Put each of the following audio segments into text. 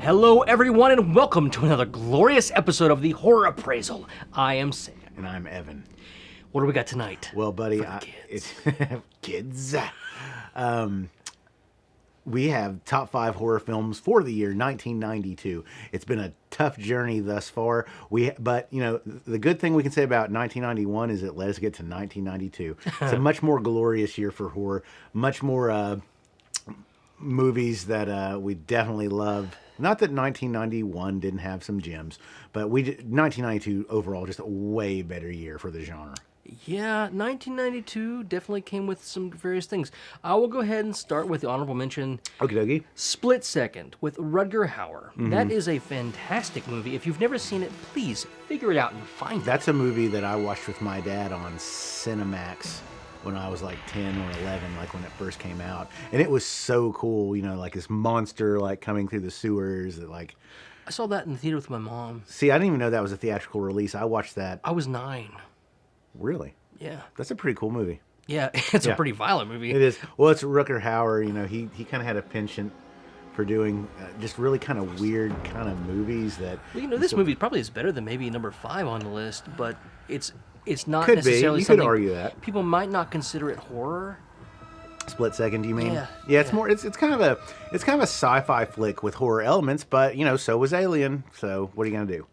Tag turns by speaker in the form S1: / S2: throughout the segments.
S1: Hello, everyone, and welcome to another glorious episode of the Horror Appraisal. I am Sam.
S2: And I'm Evan.
S1: What do we got tonight?
S2: Well, buddy,
S1: kids.
S2: Kids. We have top 5 horror films for the year 1992. It's been a tough journey thus far. But you know, the good thing we can say about 1991 is it let us get to 1992. It's a much more glorious year for horror. Much more movies that we definitely love. Not that 1991 didn't have some gems, but 1992 overall just a way better year for the genre.
S1: Yeah, 1992 definitely came with some various things. I will go ahead and start with the honorable mention.
S2: Okie dokie.
S1: Split Second with Rutger Hauer. That is a fantastic movie. If you've never seen it, please figure it out and find it.
S2: That's a movie that I watched with my dad on Cinemax when I was like 10 or 11, like when it first came out. And it was so cool, you know, like this monster like coming through the sewers that like...
S1: I saw that in the theater with my mom.
S2: See, I didn't even know that was a theatrical release. I watched that.
S1: I was 9.
S2: Really?
S1: Yeah.
S2: That's a pretty cool movie.
S1: Yeah, it's a pretty violent movie.
S2: It is. Well, it's Rutger Hauer, you know, he kind of had a penchant for doing just really kind of weird kind of movies that...
S1: Well, you know, this movie probably is better than maybe number 5 on the list, but it's not
S2: could
S1: necessarily
S2: be. You
S1: something...
S2: could argue that.
S1: People might not consider it horror.
S2: Split Second, do you mean?
S1: Yeah.
S2: Yeah, it's more. It's kind of a sci-fi flick with horror elements, but you know, so was Alien. So what are you gonna do?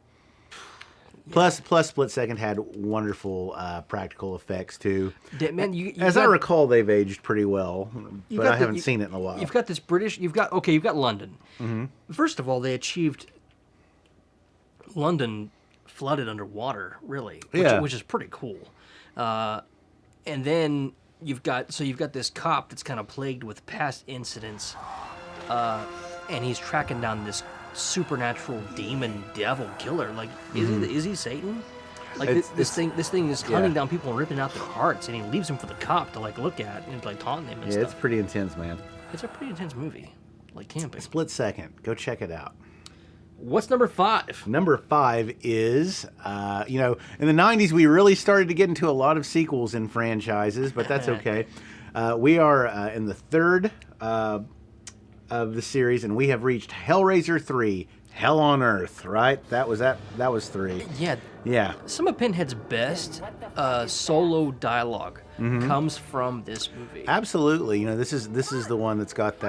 S2: Yeah. Plus, Split Second had wonderful practical effects too.
S1: Man,
S2: as I recall, they've aged pretty well, but I haven't seen it in a while.
S1: You've got this British. You've got London. Mm-hmm. First of all, they achieved London flooded underwater, really, which is pretty cool. And then you've got this cop that's kind of plagued with past incidents, and he's tracking down this supernatural demon devil killer. Like, is he Satan? Like this thing is hunting down people and ripping out their hearts, and he leaves them for the cop to like look at and like taunt them and stuff.
S2: It's pretty intense, man.
S1: It's a pretty intense movie, like camping.
S2: Split Second, go check it out.
S1: What's number 5?
S2: Number 5 is, you know, in the 90s, we really started to get into a lot of sequels in franchises, but that's okay. We are in the 3rd of the series, and we have reached Hellraiser 3, Hell on Earth, right? That was 3. Yeah.
S1: Some of Pinhead's best solo dialogue comes from this movie.
S2: Absolutely. You know, this is the one that's got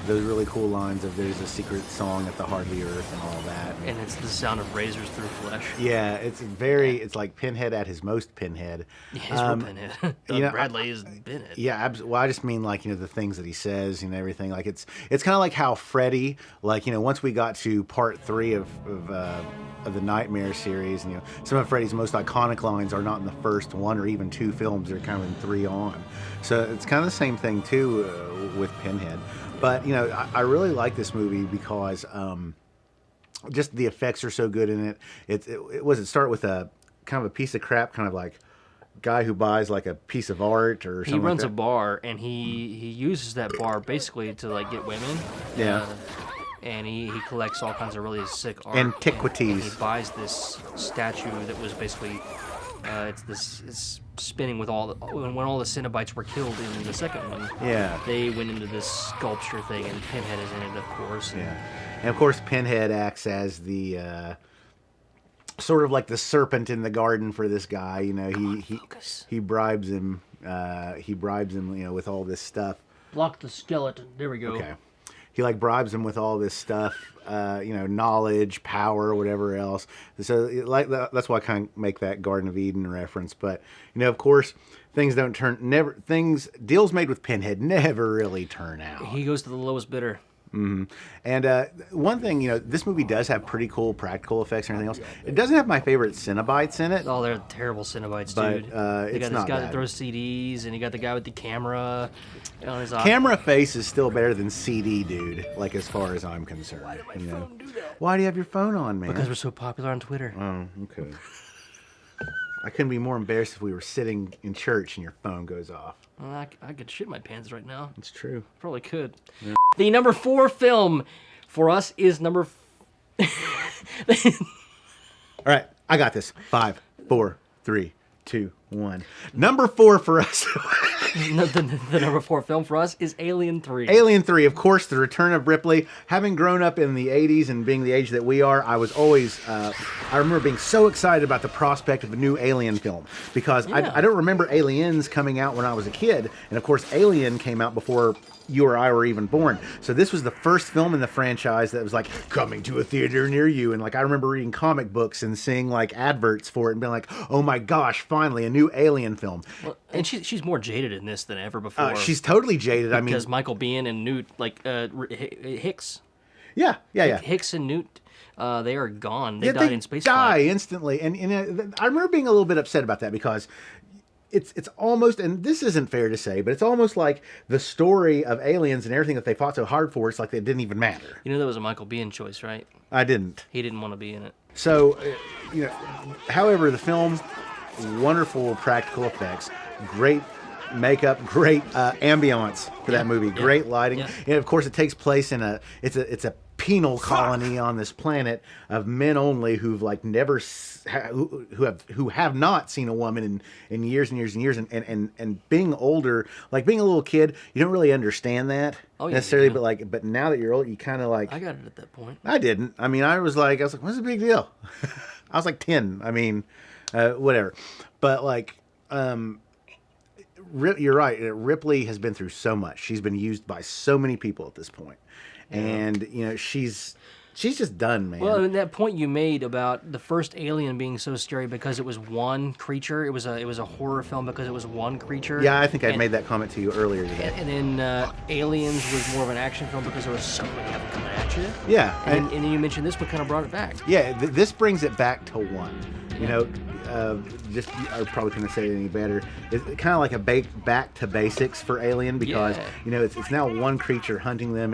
S2: those really cool lines of "there's a secret song at the heart of the earth" and all that.
S1: And it's the sound of razors through flesh.
S2: Yeah, it's like Pinhead at his most Pinhead.
S1: Yeah, he's real Pinhead.
S2: You know,
S1: Bradley is Pinhead.
S2: Yeah, well, I just mean like, you know, the things that he says and everything. Like it's kind of like how Freddy, like, you know, once we got to part 3 of the Nightmare series, and you know, some of Freddy's most iconic lines are not in the first 1 or even 2 films; they're kind of in 3 on. So it's kind of the same thing too with Pinhead. But, you know, I really like this movie because just the effects are so good in it. It start with a kind of a piece of crap, kind of like guy who buys like a piece of art or something.
S1: He runs
S2: like
S1: a bar, and he uses that bar basically to like get women.
S2: Yeah.
S1: And he collects all kinds of really sick art.
S2: Antiquities.
S1: And he buys this statue that was basically it's spinning with when all the Cenobites were killed in the second one.
S2: Yeah.
S1: They went into this sculpture thing, and Pinhead is in it, of course.
S2: Yeah. And of course, Pinhead acts as the sort of like the serpent in the garden for this guy. You know, he bribes him. You know, with all this stuff.
S1: Block the skeleton. There we go.
S2: Okay. He like bribes him with all this stuff, you know, knowledge, power, whatever else. So like that's why I kind of make that Garden of Eden reference. But you know, of course, deals made with Pinhead never really turn out.
S1: He goes to the lowest bidder.
S2: Mm-hmm. And one thing, you know, this movie does have pretty cool practical effects and everything else. It doesn't have my favorite Cenobites in it.
S1: Oh, they're terrible Cenobites,
S2: but,
S1: dude. You got this guy that throws CDs, and you got the guy with the camera.
S2: Camera face is still better than CD, dude. Like, as far as I'm concerned.
S1: Why did my phone do that?
S2: Why do you have your phone on, man?
S1: Because we're so popular on Twitter.
S2: Oh, okay. I couldn't be more embarrassed if we were sitting in church and your phone goes off.
S1: Well, I could shit my pants right now.
S2: It's true.
S1: Probably could.
S2: Yeah.
S1: The number 4 film for us is number...
S2: All right, I got this. 5, 4, 3, 2, 1. Number 4 for us
S1: The number 4 film for us is Alien 3.
S2: Alien 3, of course, the return of Ripley. Having grown up in the 80s and being the age that we are, I was always, I remember being so excited about the prospect of a new Alien film. Because I don't remember Aliens coming out when I was a kid. And of course, Alien came out before you or I were even born. So this was the first film in the franchise that was like coming to a theater near you. And like I remember reading comic books and seeing like adverts for it and being like, oh my gosh, finally a new Alien film.
S1: Well, and she's more jaded in this than ever before.
S2: She's totally jaded.
S1: Because Michael Biehn and Newt, like Hicks.
S2: Yeah.
S1: Hicks and Newt. They are gone. They died in space.
S2: Die instantly, and I remember being a little bit upset about that because it's almost, and this isn't fair to say, but it's almost like the story of aliens and everything that they fought so hard for. It's like it didn't even matter.
S1: You know that was a Michael Biehn choice, right?
S2: I didn't.
S1: He didn't want to be in it.
S2: So, however, the film, wonderful practical effects, great makeup, great ambiance for that movie, great lighting, and of course it takes place in it's a penal colony on this planet of men only who've like never who have not seen a woman in years and years and years, and being older, like being a little kid, you don't really understand that necessarily, but now that you're old, you kind of like.
S1: I got it at that point.
S2: I didn't. I mean, I was like, what's the big deal? I was like 10. I mean, whatever. But like, you're right. Ripley has been through so much. She's been used by so many people at this point. And she's just done, man.
S1: Well, and that point you made about the first Alien being so scary because it was one creature, it was a horror film because it was one creature.
S2: Yeah, I think I made that comment to you earlier today.
S1: And then Aliens was more of an action film because there was so many of them coming at you.
S2: Yeah,
S1: and then you mentioned this one kind of brought it back.
S2: Yeah, this brings it back to one. You know, I probably couldn't say it any better. It's kind of like a back to basics for Alien because it's now one creature hunting them.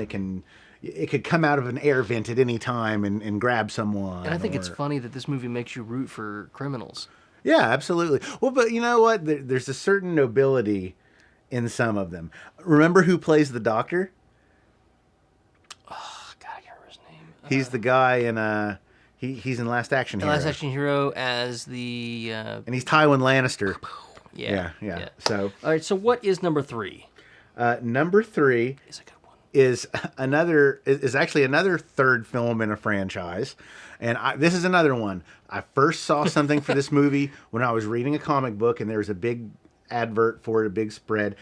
S2: It could come out of an air vent at any time and grab someone.
S1: And I think it's funny that this movie makes you root for criminals.
S2: Yeah, absolutely. Well, but you know what? There's a certain nobility in some of them. Remember who plays the doctor?
S1: Oh, God, I can't remember his name.
S2: He's the guy in he's in Last Action Hero.
S1: Last Action Hero as the
S2: and he's Tywin Lannister.
S1: Yeah.
S2: So
S1: all right. So what is number 3?
S2: Number 3
S1: is a good one.
S2: Is actually another third film in a franchise, and this is another one. I first saw something for this movie when I was reading a comic book, and there was a big advert for it, a big spread.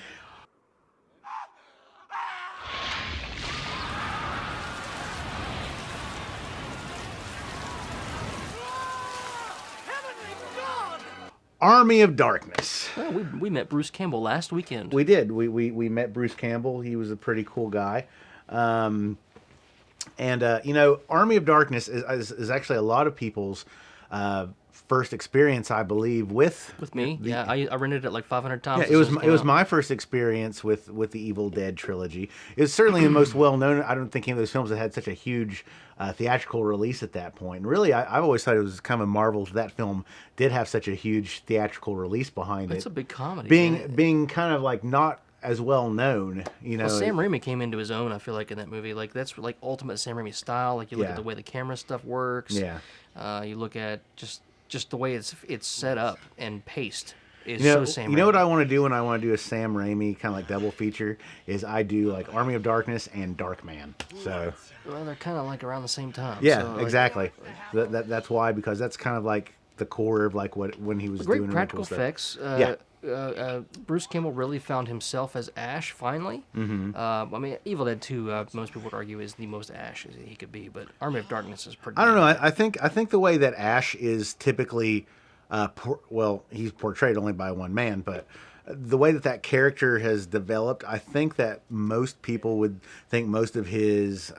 S2: Army of Darkness.
S1: Well, we met Bruce Campbell last weekend.
S2: We did. We met Bruce Campbell. He was a pretty cool guy. Army of Darkness is actually a lot of people's first experience, I believe, with
S1: me. I rented it like 500 times.
S2: Yeah, it was my first experience with the Evil Dead trilogy. It was certainly the most well known. I don't think any of those films that had such a huge theatrical release at that point. And really, I've always thought it was kind of a marvel that film did have such a huge theatrical release behind it.
S1: It's a big comedy.
S2: Being kind of like not as well known,
S1: Well, Sam Raimi came into his own, I feel like, in that movie. Like that's like ultimate Sam Raimi style. Like you look at the way the camera stuff works.
S2: Yeah.
S1: You look at just the way it's set up and paced is
S2: so
S1: Sam Raimi.
S2: You know what I want to do when I want to do a Sam Raimi kind of like double feature is I do like Army of Darkness and Darkman. So
S1: well, they're kind of like around the same time.
S2: Yeah,
S1: so,
S2: exactly. That's why, because that's kind of like the core of like when he was
S1: great
S2: doing
S1: practical
S2: stuff.
S1: effects. Bruce Campbell really found himself as Ash finally. Mm-hmm. I mean, Evil Dead 2, most people would argue, is the most Ash as he could be, but Army of Darkness is pretty.
S2: I don't know. I think the way that Ash is typically, he's portrayed only by one man, but the way that character has developed, I think that most people would think most of his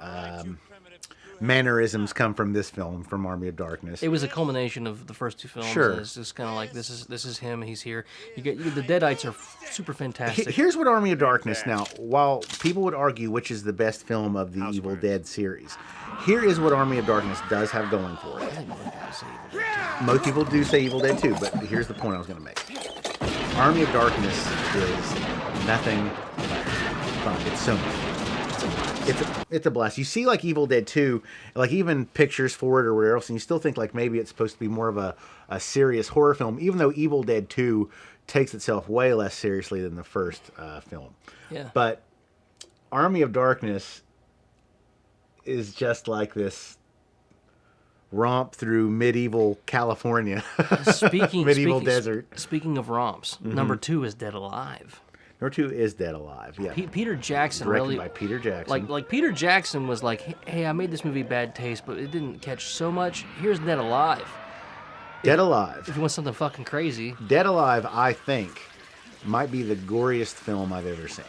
S2: mannerisms come from this film, from Army of Darkness.
S1: It was a culmination of the first two films.
S2: Sure.
S1: It's just kind of like this is him. He's here. The Deadites are super fantastic.
S2: Here's what Army of Darkness. Now, while people would argue which is the best film of the Evil Dead series, here is what Army of Darkness does have going for it. Most people do say Evil Dead 2, but here's the point I was going to make. Army of Darkness is nothing but fun. It's so much. It's a blast. You see, like, Evil Dead 2, like, even pictures for it or whatever else, and you still think, like, maybe it's supposed to be more of a serious horror film, even though Evil Dead 2 takes itself way less seriously than the first film.
S1: Yeah.
S2: But Army of Darkness is just like this romp through medieval California. Medieval desert.
S1: Speaking of romps, number 2 is Dead Alive.
S2: Number 2 is Dead Alive. Yeah.
S1: Peter Jackson
S2: Directed by Peter Jackson.
S1: Like Peter Jackson was like, hey, I made this movie bad taste, but it didn't catch so much. Here's Dead Alive.
S2: Dead Alive.
S1: If you want something fucking crazy.
S2: Dead Alive, I think, might be the goriest film I've ever seen.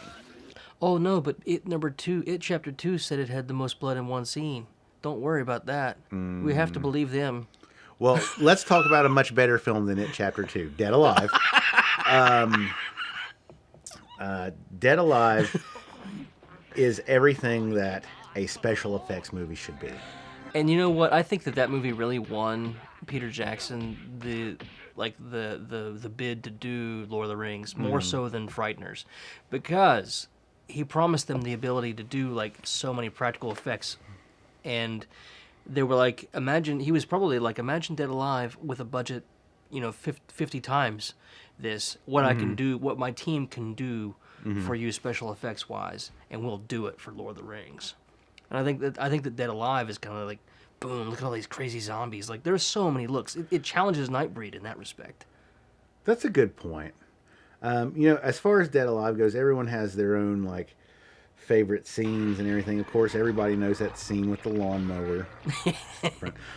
S1: Oh no, but It Chapter 2 said it had the most blood in one scene. Don't worry about that. We have to believe them.
S2: Well, let's talk about a much better film than It Chapter 2, Dead Alive. Dead Alive is everything that a special effects movie should be.
S1: And you know what? I think that movie really won Peter Jackson the bid to do Lord of the Rings, more so than Frighteners, because he promised them the ability to do like so many practical effects, and they were like, imagine Dead Alive with a budget, 50 times this, what I can do, what my team can do for you special effects wise, and we'll do it for Lord of the Rings. And I think that Dead Alive is kind of like, boom, look at all these crazy zombies. Like, there's so many looks. It challenges Nightbreed in that respect.
S2: That's a good point. As far as Dead Alive goes, everyone has their own, like, favorite scenes and everything. Of course, everybody knows that scene with the lawnmower.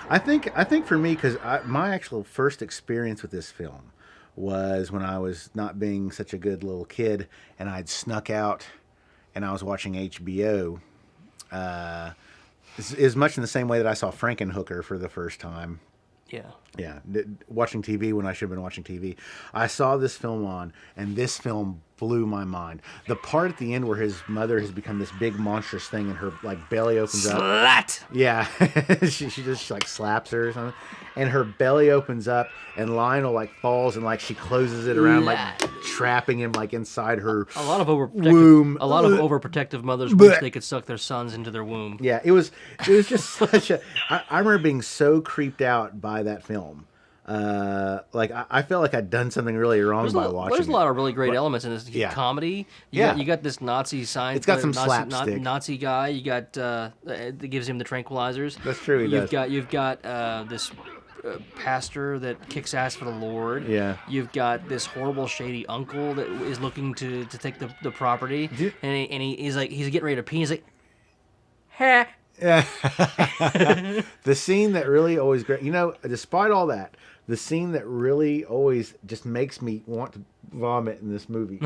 S2: I think for me, because my actual first experience with this film was when I was not being such a good little kid, and I'd snuck out and I was watching HBO. Is much in the same way that I saw Frankenhooker for the first time. Yeah, watching TV when I should have been watching TV. I saw this film on, and this film blew my mind. The part at the end where his mother has become this big monstrous thing, and her like belly opens up.
S1: Slut!
S2: Yeah, she just like slaps her or something, and her belly opens up, and Lionel like falls, and like she closes it around, like trapping him like inside her
S1: a lot of
S2: womb.
S1: A lot of overprotective mothers wish they could suck their sons into their womb.
S2: Yeah, it was just such a. I remember being so creeped out by that film. I felt like I'd done something really wrong by watching.
S1: There's a lot of really great elements in this comedy. You got this Nazi sign.
S2: It's got some slapstick.
S1: Nazi guy. You got that gives him the tranquilizers.
S2: That's true.
S1: You've got this pastor that kicks ass for the Lord.
S2: Yeah.
S1: You've got this horrible shady uncle that is looking to take the property, and he's getting ready to pee. He's like, ha.
S2: Yeah. The scene that really always despite all that, the scene that really always just makes me want to vomit in this movie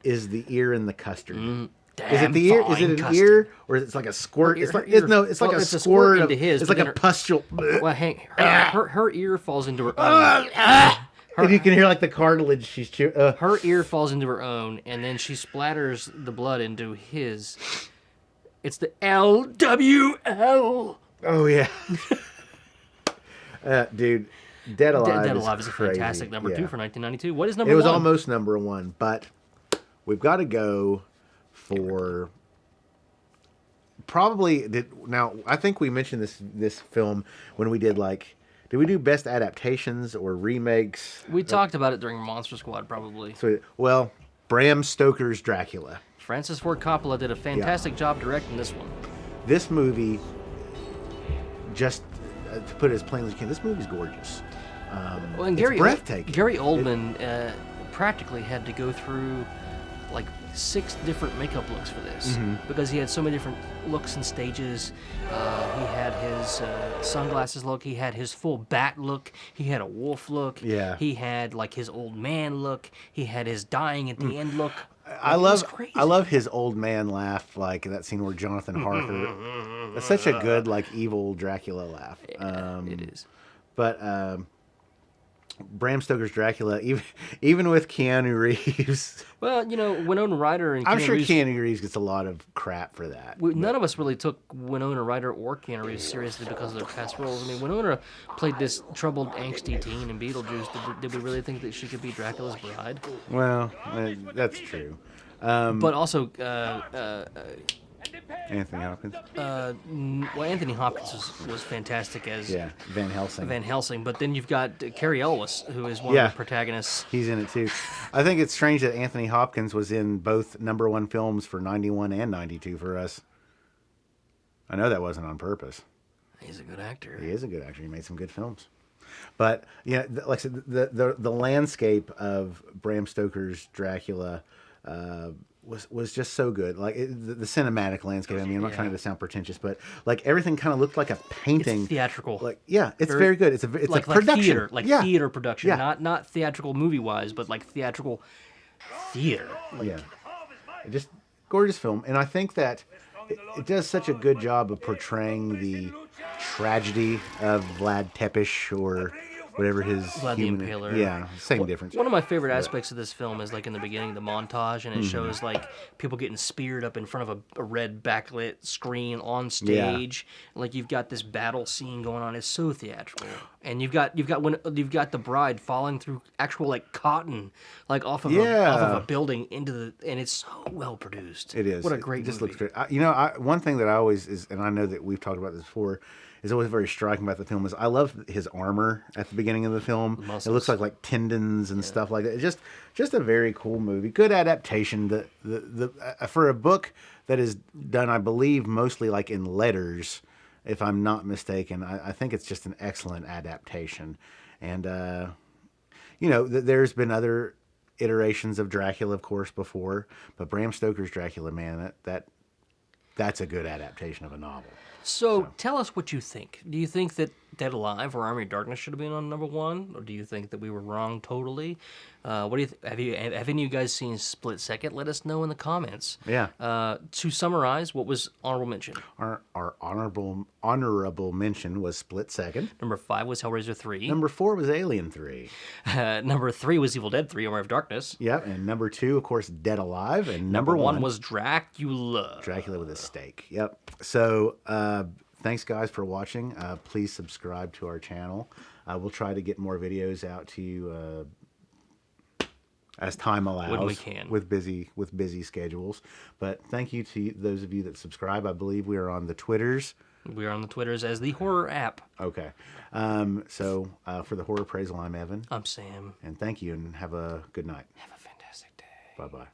S2: is the ear in the custard. Is it the ear? Is it an
S1: custard.
S2: Ear, or is it like a squirt? It's like a squirt
S1: into his.
S2: It's like a pustule.
S1: Well, her ear falls into her own.
S2: And you can hear like the cartilage she's chewing.
S1: Her ear falls into her own, and then she splatters the blood into his. It's the LWL.
S2: Oh yeah. Dude, Dead Alive.
S1: Dead Alive is a
S2: crazy.
S1: fantastic number 2 for 1992. What is number 1?
S2: It was almost number 1, but we've got to go for probably. Now, I think we mentioned this film when we did did we do best adaptations or remakes?
S1: We talked about it during Monster Squad, probably.
S2: So, well, Bram Stoker's Dracula.
S1: Francis Ford Coppola did a fantastic job directing this one.
S2: This movie, just to put it as plainly as you can, this movie's gorgeous. It's breathtaking.
S1: Gary Oldman practically had to go through like 6 different makeup looks for this because he had so many different looks and stages. He had his sunglasses look. He had his full bat look. He had a wolf look.
S2: Yeah.
S1: He had like his old man look. He had his dying at the end look.
S2: I love his old man laugh, like that scene where Jonathan Harker. That's such a good like evil Dracula laugh.
S1: It is.
S2: But Bram Stoker's Dracula, even with Keanu Reeves.
S1: Well, Winona Ryder and
S2: I'm
S1: Keanu
S2: sure
S1: Reeves,
S2: Keanu Reeves gets a lot of crap for that.
S1: None of us really took Winona Ryder or Keanu Reeves seriously because of their past roles. I mean, Winona played this troubled, angsty teen in Beetlejuice. Did we really think that she could be Dracula's bride?
S2: Well, that's true.
S1: But also,
S2: Anthony Hopkins.
S1: Well, Anthony Hopkins was fantastic as
S2: Van Helsing.
S1: Van Helsing, but then you've got Cary Elwes, who is one of the protagonists.
S2: He's in it too. I think it's strange that Anthony Hopkins was in both #1 films for 91 and 92 for us. I know that wasn't on purpose.
S1: He's a good actor.
S2: He is a good actor. He made some good films. But like I said, the landscape of Bram Stoker's Dracula was just so good. Like the cinematic landscape. I mean, I'm not trying to sound pretentious, but like everything kind of looked like a painting.
S1: It's theatrical.
S2: Like it's very good. It's like production,
S1: theater, theater production, not theatrical movie wise, but like theatrical theater.
S2: Just gorgeous film, and I think that it does such a good job of portraying the tragedy of Vlad Tepes or whatever his
S1: Vlad the Impaler.
S2: Yeah, same difference.
S1: One of my favorite aspects of this film is like in the beginning, the montage, and it shows like people getting speared up in front of a red backlit screen on stage. Like you've got this battle scene going on. It's so theatrical, and you've got the bride falling through actual like cotton, like off of a building into the, and it's so well produced.
S2: It is.
S1: What a great
S2: It just
S1: movie.
S2: looks great. One thing that I always is, and I know that we've talked about this before, is always very striking about the film is I love his armor at the beginning of the film. It looks like tendons and stuff like that. It's just a very cool movie. Good adaptation. The for a book that is done, I believe, mostly like in letters, if I'm not mistaken. I think it's just an excellent adaptation. And there's been other iterations of Dracula, of course, before, but Bram Stoker's Dracula, man, that's a good adaptation of a novel.
S1: So tell us what you think. Do you think that Dead Alive or Army of Darkness should have been on #1, or do you think that we were wrong totally? What do you have any of you guys seen Split Second? Let us know in the comments.
S2: Yeah.
S1: To summarize, what was honorable mention?
S2: Our honorable mention was Split Second.
S1: Number 5 was Hellraiser 3.
S2: Number 4 was Alien 3.
S1: Number 3 was Evil Dead 3, Army of Darkness.
S2: Yep, and number 2, of course, Dead Alive, and
S1: number 1 was Dracula.
S2: Dracula with a steak. Yep. So thanks guys for watching. Please subscribe to our channel. We'll try to get more videos out to you as time allows,
S1: when we can,
S2: with busy schedules. But thank you to those of you that subscribe. I believe we are on the Twitters.
S1: We are on the Twitters as the Horror App.
S2: Okay. So for the Horror Appraisal, I'm Evan.
S1: I'm Sam.
S2: And thank you, and have a good night.
S1: Have a fantastic day.
S2: Bye-bye.